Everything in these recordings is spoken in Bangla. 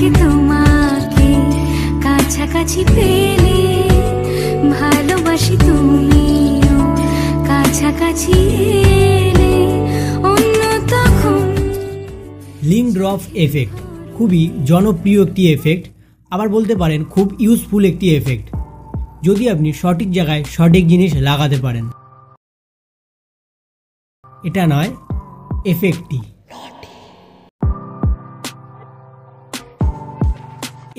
ভালোবাসি তোমাকে কাছাকাছি পেলে, ভালোবাসি তুমিও কাছাকাছি এলে অন্য তখন। লিঙ্ক ড্রপ এফেক্ট খুবই জনপ্রিয় একটি এফেক্ট, আবার বলতে পারেন খুব ইউজফুল একটি এফেক্ট যদি আপনি সঠিক জায়গায় সঠিক জিনিস লাগাতে পারেন। এটা নয়, এফেক্টটি।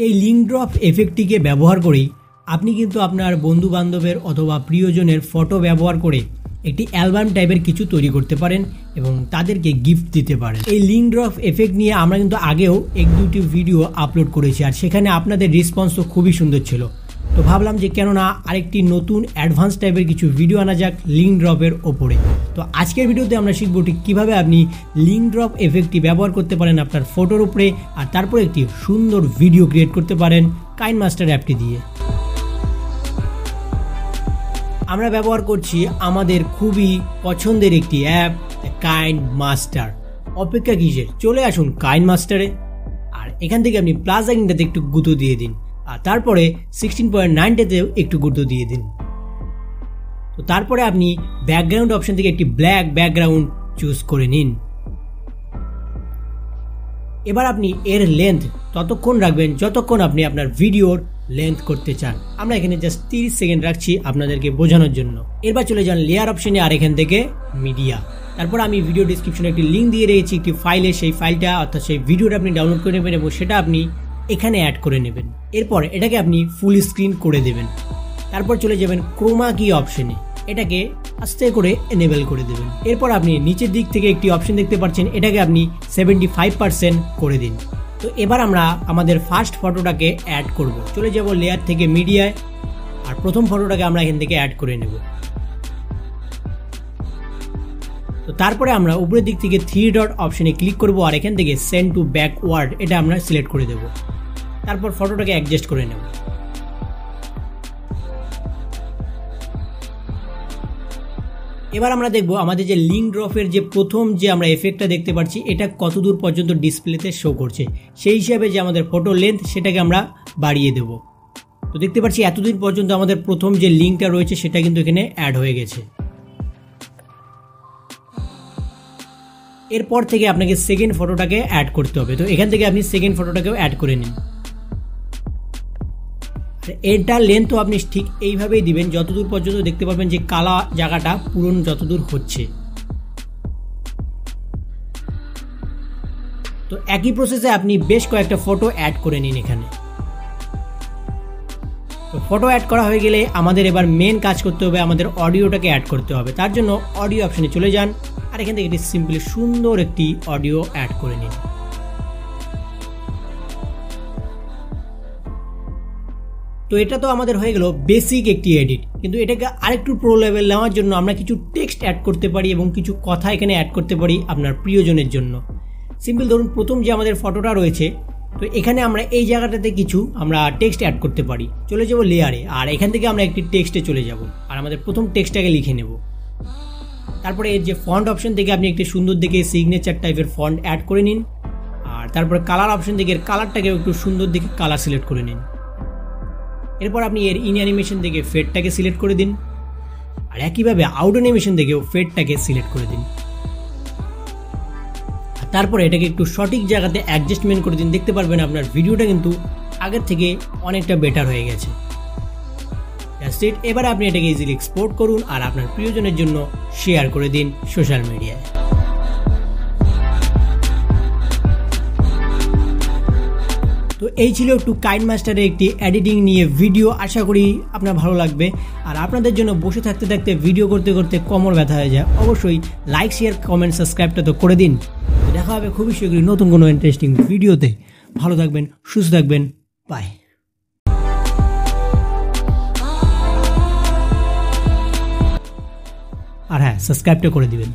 এই লিঙ্ক ড্রপ এফেক্টটিকে ব্যবহার করেই আপনি কিন্তু আপনার বন্ধু বান্ধবের অথবা প্রিয়জনের ফটো ব্যবহার করে একটি অ্যালবাম টাইপের কিছু তৈরি করতে পারেন এবং তাদেরকে গিফট দিতে পারেন। এই লিঙ্ক ড্রপ এফেক্ট নিয়ে আমরা কিন্তু আগেও এক দুটি ভিডিও আপলোড করেছি, আর সেখানে আপনাদের রেসপন্স তো খুবই সুন্দর ছিল। তো ভাবলাম যে কেননা আরেকটি নতুন অ্যাডভান্স টাইপের কিছু ভিডিও আনা যাক লিঙ্ক ড্রপের ওপরে। তো আজকের ভিডিওতে আমরা শিখব ঠিক কীভাবে আপনি লিঙ্ক ড্রপ এফেক্টটি ব্যবহার করতে পারেন আপনার ফটোর উপরে, আর তারপরে একটি সুন্দর ভিডিও ক্রিয়েট করতে পারেন কাইনমাস্টার অ্যাপটি দিয়ে। আমরা ব্যবহার করছি আমাদের খুবই পছন্দের একটি অ্যাপ কাইনমাস্টার। অপেক্ষা কিসের, চলে আসুন কাইনমাস্টারে। আর এখান থেকে আপনি প্লাস আইকনটাতে একটু গুঁতো দিয়ে দিন, আর তারপরে 16.9-তেও একটু গুঁতো দিয়ে দিন। তো তারপরে আপনি ব্যাকগ্রাউন্ড অপশন থেকে একটি ব্ল্যাক ব্যাকগ্রাউন্ড চুজ করে নিন। এবার আপনি এর লেন্থ ততক্ষণ রাখবেন যতক্ষণ আপনি আপনার ভিডিওর লেন্থ করতে চান। আমরা এখানে জাস্ট 30 সেকেন্ড রাখছি আপনাদেরকে বোঝানোর জন্য। এরপর চলে যান লেয়ার অপশনে, আর এখান থেকে মিডিয়া। তারপর আমি ভিডিও ডিসক্রিপশনে একটি লিঙ্ক দিয়ে রেখেছি একটি ফাইলে, সেই ফাইলটা অর্থাৎ সেই ভিডিওটা আপনি ডাউনলোড করে নেবেন এবং সেটা আপনি এখানে অ্যাড করে নেবেন। এরপর এটাকে আপনি ফুল স্ক্রিন করে দেবেন। তারপর চলে যাবেন ক্রোমা কি অপশনে, এটাকে আস্তে করে এনেবল করে দেবেন। এরপর আপনি নিচের দিক থেকে একটি অপশন দেখতে পাচ্ছেন, এটাকে আপনি 75% করে দিন। তো এবার আমরা আমাদের ফার্স্ট ফটোটাকে অ্যাড করব। চলে যাব লেয়ার থেকে মিডিয়ায়, আর প্রথম ফটোটাকে আমরা এখান থেকে অ্যাড করে নেব। তো তারপরে আমরা উপরের দিক থেকে 3 ডট অপশনে ক্লিক করব, আর এখান থেকে সেন্ড টু ব্যাকওয়ার্ড এটা আমরা সিলেক্ট করে দেব। তারপর ফটোটাকে অ্যাডজাস্ট করে নেব। এবার আমরা দেখব আমাদের যে লিঙ্ক ড্রপের যে প্রথম যে আমরা এফেক্টটা দেখতে পাচ্ছি এটা কতদূর পর্যন্ত ডিসপ্লেতে শো করছে, সেই হিসাবে যে আমাদের ফটো লেন্থ সেটাকে আমরা বাড়িয়ে দেব। তো দেখতে পাচ্ছি এতদিন পর্যন্ত আমাদের প্রথম যে লিঙ্কটা রয়েছে সেটা কিন্তু এখানে অ্যাড হয়ে গেছে। এরপর থেকে আপনাকে সেকেন্ড ফটোটাকে অ্যাড করতে হবে। তো এখান থেকে আপনি সেকেন্ড ফটোটাকেও অ্যাড করে নিন। এটার লেন্থও আপনি ঠিক এইভাবেই দিবেন যতদূর পর্যন্ত দেখতে পাবেন যে কালা জায়গাটা পূরণ যতদূর হচ্ছে। তো একই প্রসেসে আপনি বেশ কয়েকটা ফটো অ্যাড করে নিন এখানে। তো ফটো অ্যাড করা হয়ে গেলে আমাদের এবার মেন কাজ করতে হবে, আমাদের অডিওটাকে অ্যাড করতে হবে। তার জন্য অডিও অপশনে চলে যান, আর এখান থেকে একটি সিম্পলি সুন্দর একটি অডিও অ্যাড করে নিন। তো এটা তো আমাদের হয়ে গেল বেসিক একটি এডিট, কিন্তু এটাকে আরেকটু প্রো লেভেল নেওয়ার জন্য আমরা কিছু টেক্সট অ্যাড করতে পারি এবং কিছু কথা এখানে অ্যাড করতে পারি আপনার প্রিয়জনের জন্য। সিম্পল ধরুন প্রথম যে আমাদের ফটোটা রয়েছে, তো এখানে আমরা এই জায়গাটাতে কিছু আমরা টেক্সট অ্যাড করতে পারি। চলে যাব লেয়ারে, আর এখান থেকে আমরা একটি টেক্সটে চলে যাব, আর আমাদের প্রথম টেক্সটটাকে লিখে নেব। তারপরে এর যে ফন্ট অপশন থেকে আপনি একটি সুন্দর দেখে সিগনেচার টাইপের ফন্ট অ্যাড করে নিন, আর তারপরে কালার অপশন থেকে এর কালারটাকে একটু সুন্দর দেখে কালার সিলেক্ট করে নিন। এরপর আপনি এর ইন অ্যানিমেশন থেকে ফেডটাকে সিলেক্ট করে দিন, আর একইভাবে আউট অ্যানিমেশন থেকেও ফেডটাকে সিলেক্ট করে দিন। আর তারপরে এটাকে একটু সঠিক জায়গাতে অ্যাডজাস্টমেন্ট করে দিন। দেখতে পারবেন আপনার ভিডিওটা কিন্তু আগের থেকে অনেকটা বেটার হয়ে গেছে। এবার আপনি এটাকে ইজিলি এক্সপোর্ট করুন, আর আপনার প্রিয়জনের জন্য শেয়ার করে দিন সোশ্যাল মিডিয়ায়। তো এই ছিল একটু কাইনমাস্টারের একটি এডিটিং নিয়ে ভিডিও, আশা করি আপনার ভালো লাগবে। আর আপনাদের জন্য বসে থাকতে থাকতে ভিডিও করতে করতে কোমর ব্যথা হয়ে যায়, অবশ্যই লাইক শেয়ার কমেন্ট সাবস্ক্রাইবটা তো করে দিন। দেখা হবে খুবই শীঘ্রই নতুন কোনো ইন্টারেস্টিং ভিডিওতে। ভালো থাকবেন, সুস্থ থাকবেন, বাই। আর হ্যাঁ, সাবস্ক্রাইবটা করে দিবেন।